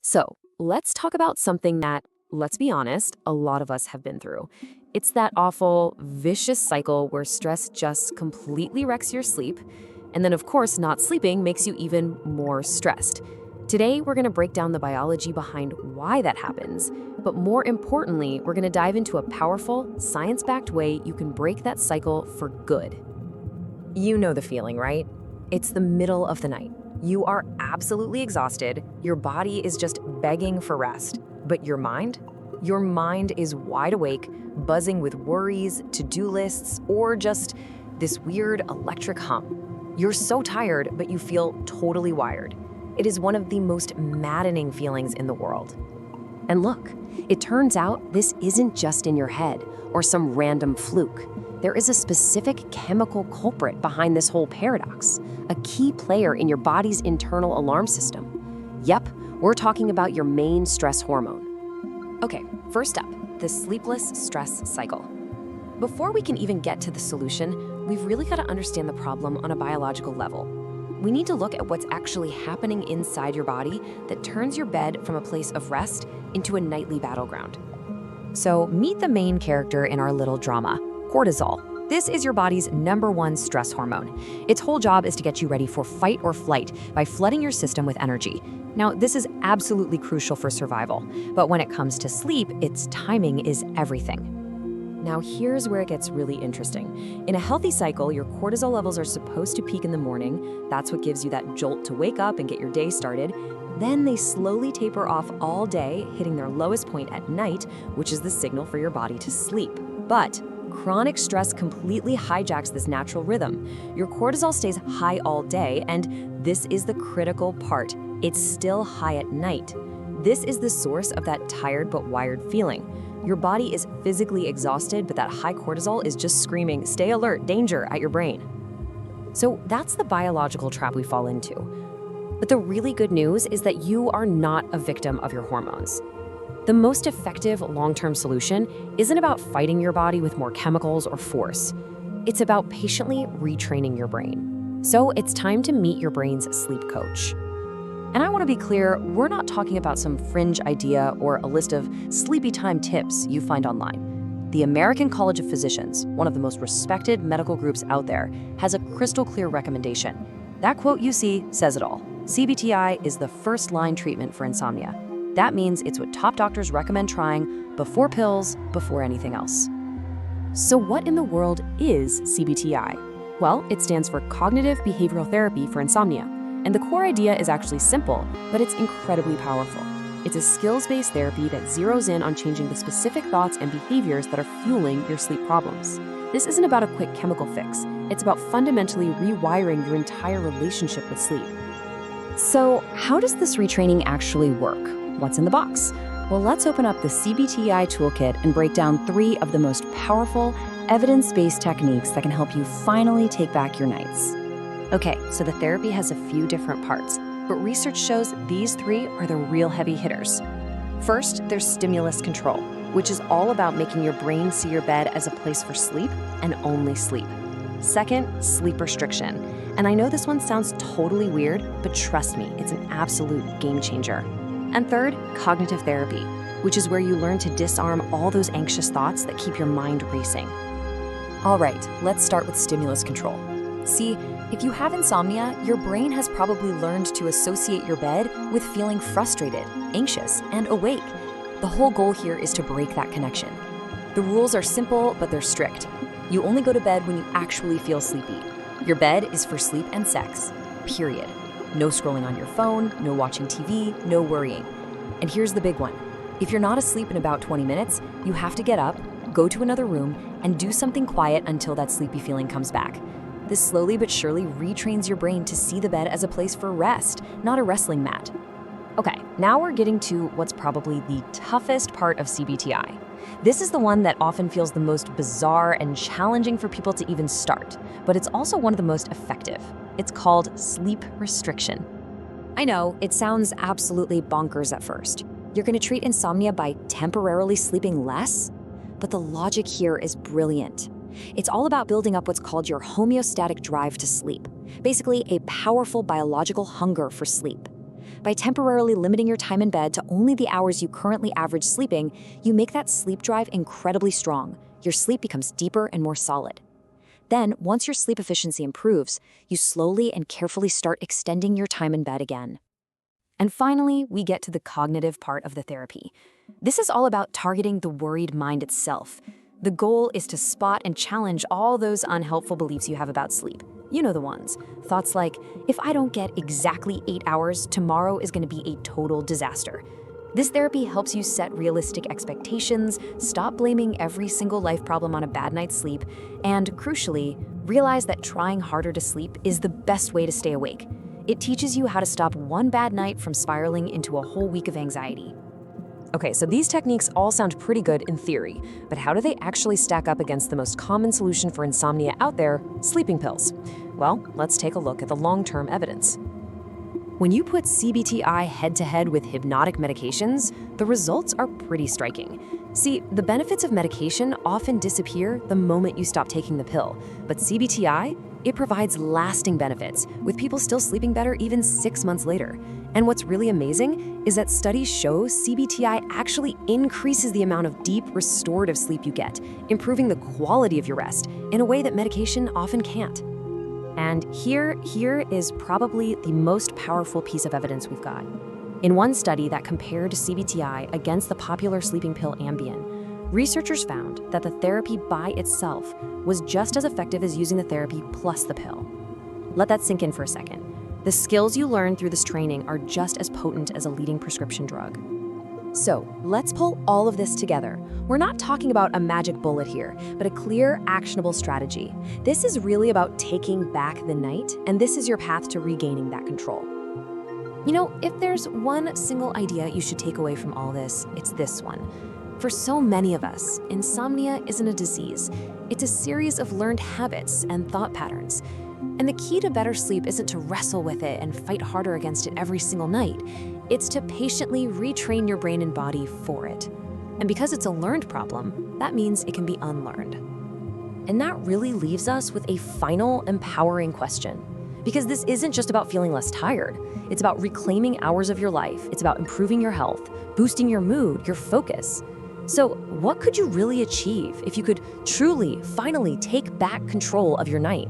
So, let's talk about something that, let's be honest, a lot of us have been through. It's that awful, vicious cycle where stress just completely wrecks your sleep. And then, of course, not sleeping makes you even more stressed. Today, we're going to break down the biology behind why that happens. But more importantly, we're going to dive into a powerful, science backed way you can break that cycle for good. You know the feeling, right? It's the middle of the night. You are absolutely exhausted. Your body is just begging for rest. But your mind? Your mind is wide awake, buzzing with worries, to-do lists, or just this weird electric hum. You're so tired, but you feel totally wired. It is one of the most maddening feelings in the world. And look, it turns out this isn't just in your head or some random fluke. There is a specific chemical culprit behind this whole paradox, a key player in your body's internal alarm system. Yep, we're talking about your main stress hormone. Okay, first up, the sleepless stress cycle. Before we can even get to the solution, we've really got to understand the problem on a biological level. We need to look at what's actually happening inside your body that turns your bed from a place of rest into a nightly battleground. So meet the main character in our little drama, cortisol. This is your body's #1 stress hormone. Its whole job is to get you ready for fight or flight by flooding your system with energy. Now, this is absolutely crucial for survival, but when it comes to sleep, its timing is everything. Now, here's where it gets really interesting. In a healthy cycle, your cortisol levels are supposed to peak in the morning. That's what gives you that jolt to wake up and get your day started. Then they slowly taper off all day, hitting their lowest point at night, which is the signal for your body to sleep. But chronic stress completely hijacks this natural rhythm. Your cortisol stays high all day, and this is the critical part. It's still high at night. This is the source of that tired but wired feeling. Your body is physically exhausted, but that high cortisol is just screaming, "Stay alert, danger," at your brain. So that's the biological trap we fall into. But the really good news is that you are not a victim of your hormones. The most effective long-term solution isn't about fighting your body with more chemicals or force. It's about patiently retraining your brain. So it's time to meet your brain's sleep coach. And I want to be clear, we're not talking about some fringe idea or a list of sleepy time tips you find online. The American College of Physicians, one of the most respected medical groups out there, has a crystal clear recommendation. That quote you see says it all. CBTI is the first-line treatment for insomnia. That means it's what top doctors recommend trying before pills, before anything else. So what in the world is CBTI? Well, it stands for Cognitive Behavioral Therapy for Insomnia. And the core idea is actually simple, but it's incredibly powerful. It's a skills-based therapy that zeroes in on changing the specific thoughts and behaviors that are fueling your sleep problems. This isn't about a quick chemical fix. It's about fundamentally rewiring your entire relationship with sleep. So, how does this retraining actually work? What's in the box? Well, let's open up the CBTI toolkit and break down 3 of the most powerful, evidence-based techniques that can help you finally take back your nights. Okay, so the therapy has a few different parts, but research shows these 3 are the real heavy hitters. First, there's stimulus control, which is all about making your brain see your bed as a place for sleep and only sleep. Second, sleep restriction. And I know this one sounds totally weird, but trust me, it's an absolute game changer. And third, cognitive therapy, which is where you learn to disarm all those anxious thoughts that keep your mind racing. All right, let's start with stimulus control. See, if you have insomnia, your brain has probably learned to associate your bed with feeling frustrated, anxious, and awake. The whole goal here is to break that connection. The rules are simple, but they're strict. You only go to bed when you actually feel sleepy. Your bed is for sleep and sex, period. No scrolling on your phone, no watching TV, no worrying. And here's the big one. If you're not asleep in about 20 minutes, you have to get up, go to another room, and do something quiet until that sleepy feeling comes back. This slowly but surely retrains your brain to see the bed as a place for rest, not a wrestling mat. Okay, now we're getting to what's probably the toughest part of CBTI. This is the one that often feels the most bizarre and challenging for people to even start, but it's also one of the most effective. It's called sleep restriction. I know, it sounds absolutely bonkers at first. You're going to treat insomnia by temporarily sleeping less? But the logic here is brilliant. It's all about building up what's called your homeostatic drive to sleep, basically a powerful biological hunger for sleep. By temporarily limiting your time in bed to only the hours you currently average sleeping, you make that sleep drive incredibly strong. Your sleep becomes deeper and more solid. Then, once your sleep efficiency improves, you slowly and carefully start extending your time in bed again. And finally, we get to the cognitive part of the therapy. This is all about targeting the worried mind itself. The goal is to spot and challenge all those unhelpful beliefs you have about sleep. You know the ones. Thoughts like, if I don't get exactly 8 hours, tomorrow is going to be a total disaster. This therapy helps you set realistic expectations, stop blaming every single life problem on a bad night's sleep, and crucially, realize that trying harder to sleep is the best way to stay awake. It teaches you how to stop one bad night from spiraling into a whole week of anxiety. Okay, so these techniques all sound pretty good in theory, but how do they actually stack up against the most common solution for insomnia out there, sleeping pills? Well, let's take a look at the long-term evidence. When you put CBTI head-to-head with hypnotic medications, the results are pretty striking. See, the benefits of medication often disappear the moment you stop taking the pill, but CBTI, it provides lasting benefits, with people still sleeping better even 6 months later. And what's really amazing is that studies show CBTI actually increases the amount of deep, restorative sleep you get, improving the quality of your rest in a way that medication often can't. And here is probably the most powerful piece of evidence we've got. In one study that compared CBTI against the popular sleeping pill Ambien, researchers found that the therapy by itself was just as effective as using the therapy plus the pill. Let that sink in for a second. The skills you learn through this training are just as potent as a leading prescription drug. So, let's pull all of this together. We're not talking about a magic bullet here, but a clear, actionable strategy. This is really about taking back the night, and this is your path to regaining that control. You know, if there's one single idea you should take away from all this, it's this one. For so many of us, insomnia isn't a disease. It's a series of learned habits and thought patterns. And the key to better sleep isn't to wrestle with it and fight harder against it every single night. It's to patiently retrain your brain and body for it. And because it's a learned problem, that means it can be unlearned. And that really leaves us with a final, empowering question. Because this isn't just about feeling less tired. It's about reclaiming hours of your life. It's about improving your health, boosting your mood, your focus. So, what could you really achieve if you could truly, finally take back control of your night?